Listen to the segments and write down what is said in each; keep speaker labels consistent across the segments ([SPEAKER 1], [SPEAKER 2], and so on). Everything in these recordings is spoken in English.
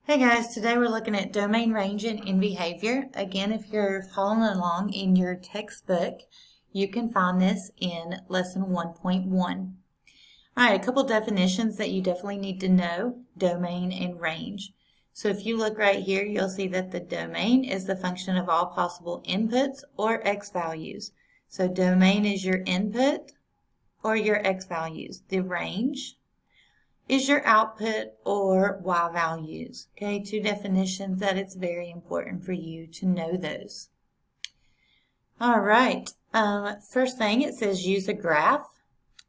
[SPEAKER 1] Hey guys, today we're looking at domain range and in behavior. Again, if you're following along in your textbook, you can find this in lesson 1.1. All right, a couple definitions that you definitely need to know, domain and range. So if you look right here, you'll see that the domain is the function of all possible inputs or x values. So domain is your input or your x values. The range is your output or y values. Okay, two definitions that it's very important for you to know those. All right, first thing it says use a graph.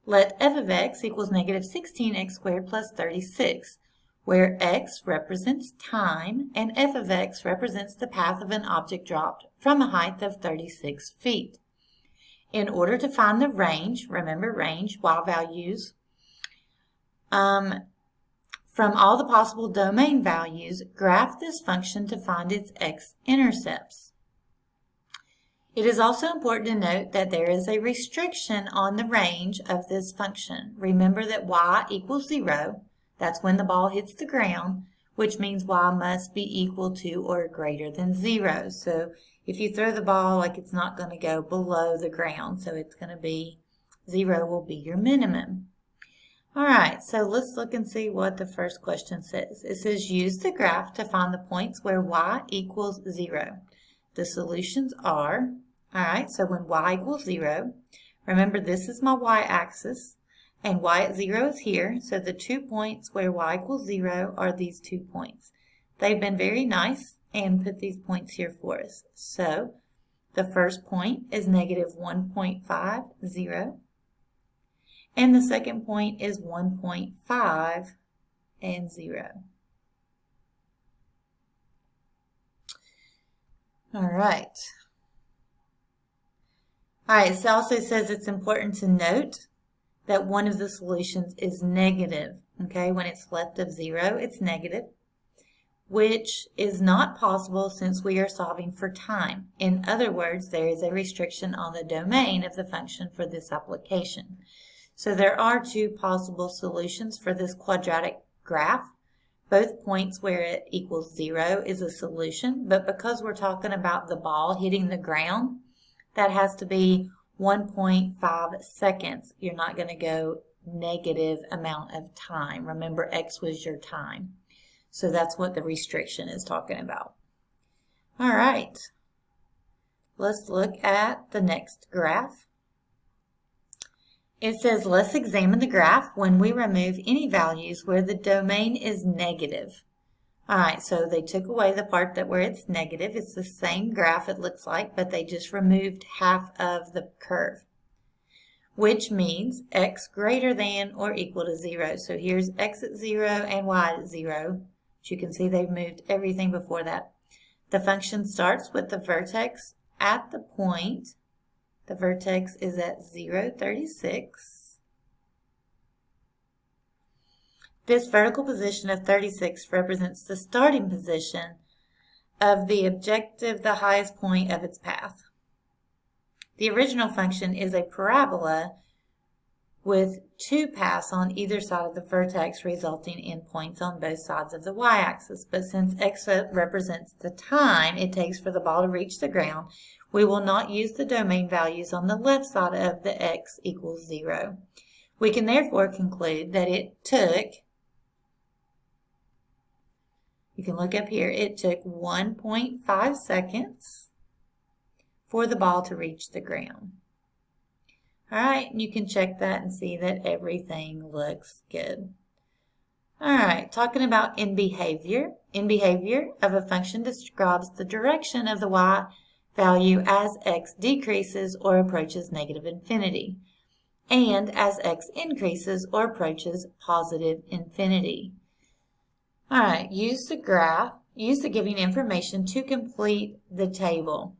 [SPEAKER 1] Let f of x equals negative 16x squared plus 36, where x represents time and f of x represents the path of an object dropped from a height of 36 feet. In order to find the range, remember range, y values, from all the possible domain values, graph this function to find its x-intercepts. It is also important to note that there is a restriction on the range of this function. Remember that y equals 0. That's when the ball hits the ground, which means y must be equal to or greater than 0. So if you throw the ball, like it's not going to go below the ground, so it's going to be 0 will be your minimum. All right, so let's look and see what the first question says. It says use the graph to find the points where y equals 0. The solutions are, all right, so when y equals 0, remember this is my y-axis, and y at 0 is here, so the 2 points where y equals 0 are these 2 points. They've been very nice and put these points here for us. So the first point is negative 1.50. And the second point is 1.5 and 0. All right. All right, it also says it's important to note that one of the solutions is negative. Okay, when it's left of 0, it's negative, which is not possible since we are solving for time. In other words, there is a restriction on the domain of the function for this application. So there are two possible solutions for this quadratic graph. Both points where it equals 0 is a solution, but because we're talking about the ball hitting the ground, that has to be 1.5 seconds. You're not going to go negative amount of time. Remember, x was your time. So that's what the restriction is talking about. All right, let's look at the next graph. It says, let's examine the graph when we remove any values where the domain is negative. All right, so they took away the part that where it's negative. It's the same graph it looks like, but they just removed half of the curve, which means x greater than or equal to 0. So here's x at 0 and y at 0. But you can see they've moved everything before that. The function starts with the vertex at the point. The vertex is at 0, 36. This vertical position of 36 represents the starting position of the objective, the highest point of its path. The original function is a parabola with two paths on either side of the vertex, resulting in points on both sides of the y-axis. But since x represents the time it takes for the ball to reach the ground, we will not use the domain values on the left side of the x equals 0. We can therefore conclude that it took, you can look up here, it took 1.5 seconds for the ball to reach the ground. All right, you can check that and see that everything looks good. All right, talking about in behavior. In behavior of a function describes the direction of the y value as x decreases or approaches negative infinity, and as x increases or approaches positive infinity. All right, use the graph, use the giving information to complete the table.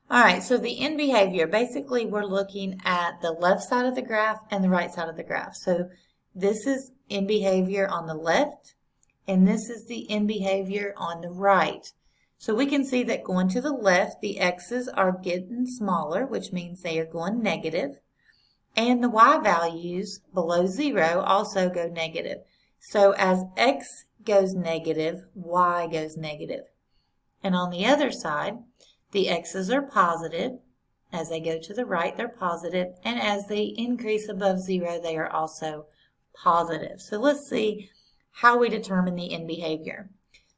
[SPEAKER 1] All right, so the in behavior, basically we're looking at the left side of the graph and the right side of the graph. So this is in behavior on the left, and this is the in behavior on the right. So we can see that going to the left, the x's are getting smaller, which means they are going negative, and the y values below 0 also go negative. So as x goes negative, y goes negative. And on the other side, the x's are positive. As they go to the right, they're positive. And as they increase above 0, they are also positive. So let's see how we determine the end behavior.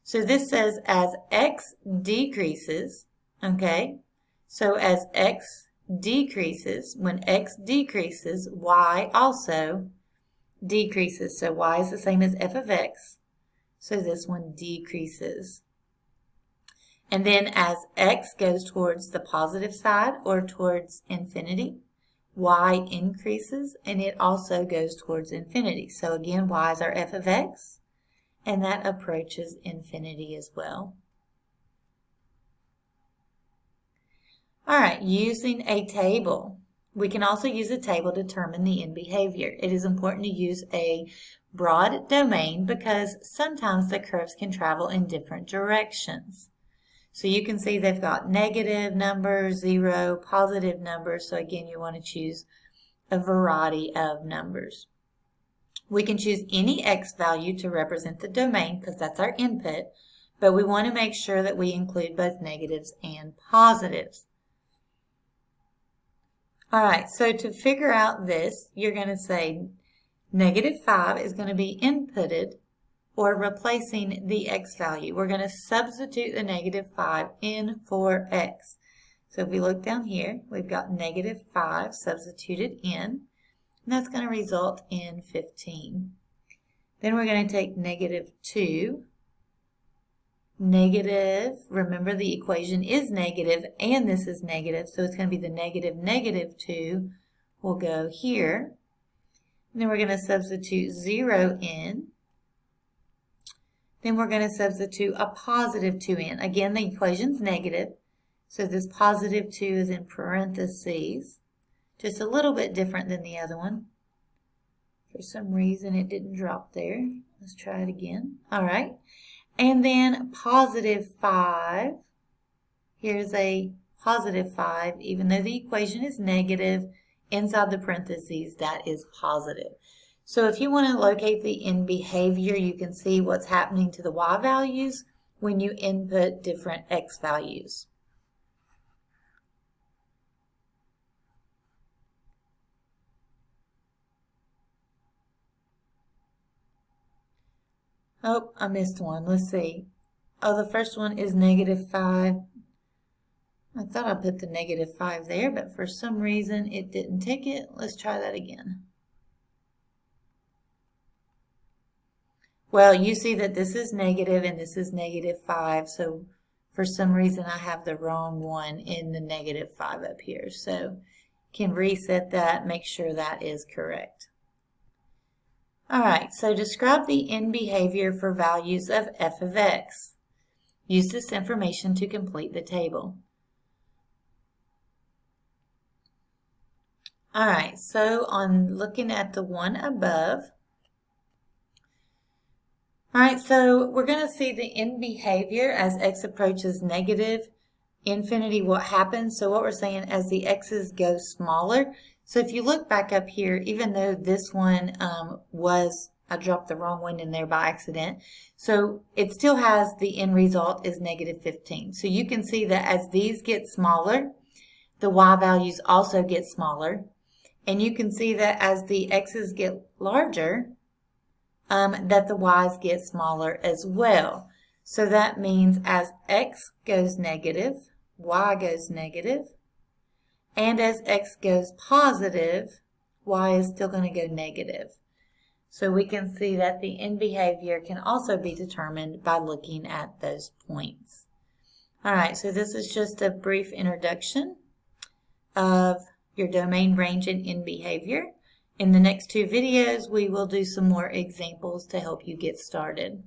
[SPEAKER 1] So this says as x decreases, okay? So as x decreases, when x decreases, y also decreases. So y is the same as f of x. So this one decreases. And then as x goes towards the positive side or towards infinity, y increases and it also goes towards infinity. So again, y is our f of x, and that approaches infinity as well. All right, using a table. We can also use a table to determine the end behavior. It is important to use a broad domain because sometimes the curves can travel in different directions. So you can see they've got negative numbers, 0, positive numbers. So again, you want to choose a variety of numbers. We can choose any x value to represent the domain because that's our input, but we want to make sure that we include both negatives and positives. All right, so to figure out this, you're going to say negative 5 is going to be inputted or replacing the x value. We're going to substitute the negative 5 in for x. So if we look down here, we've got negative 5 substituted in, and that's going to result in 15. Then we're going to take negative 2, negative, remember the equation is negative and this is negative, so it's going to be the negative 2 will go here. And then we're going to substitute 0 in. Then we're going to substitute a positive 2 in. Again, the equation's negative, so this positive 2 is in parentheses. Just a little bit different than the other one. For some reason, it didn't drop there. Let's try it again. All right. And then positive 5. Here's a positive 5. Even though the equation is negative, inside the parentheses, that is positive. So if you want to locate the end behavior, you can see what's happening to the y values when you input different x values. Oh, I missed one. Let's see. Oh, the first one is negative 5. I thought I put the negative 5 there, but for some reason it didn't take it. Let's try that again. Well, you see that this is negative and this is negative 5, so for some reason I have the wrong one in the negative 5 up here. So can reset that, make sure that is correct. All right, so describe the end behavior for values of f of x. Use this information to complete the table. All right, so on looking at the one above, all right, so we're going to see the end behavior as x approaches negative infinity, what happens. So what we're saying as the x's go smaller. So if you look back up here, even though this one I dropped the wrong one in there by accident. So it still has the end result is negative 15. So you can see that as these get smaller, the y values also get smaller. And you can see that as the x's get larger, that the y's get smaller as well. So that means as x goes negative, y goes negative. And as x goes positive, y is still going to go negative. So we can see that the end behavior can also be determined by looking at those points. All right, so this is just a brief introduction of your domain, range, and end behavior. In the next 2 videos, we will do some more examples to help you get started.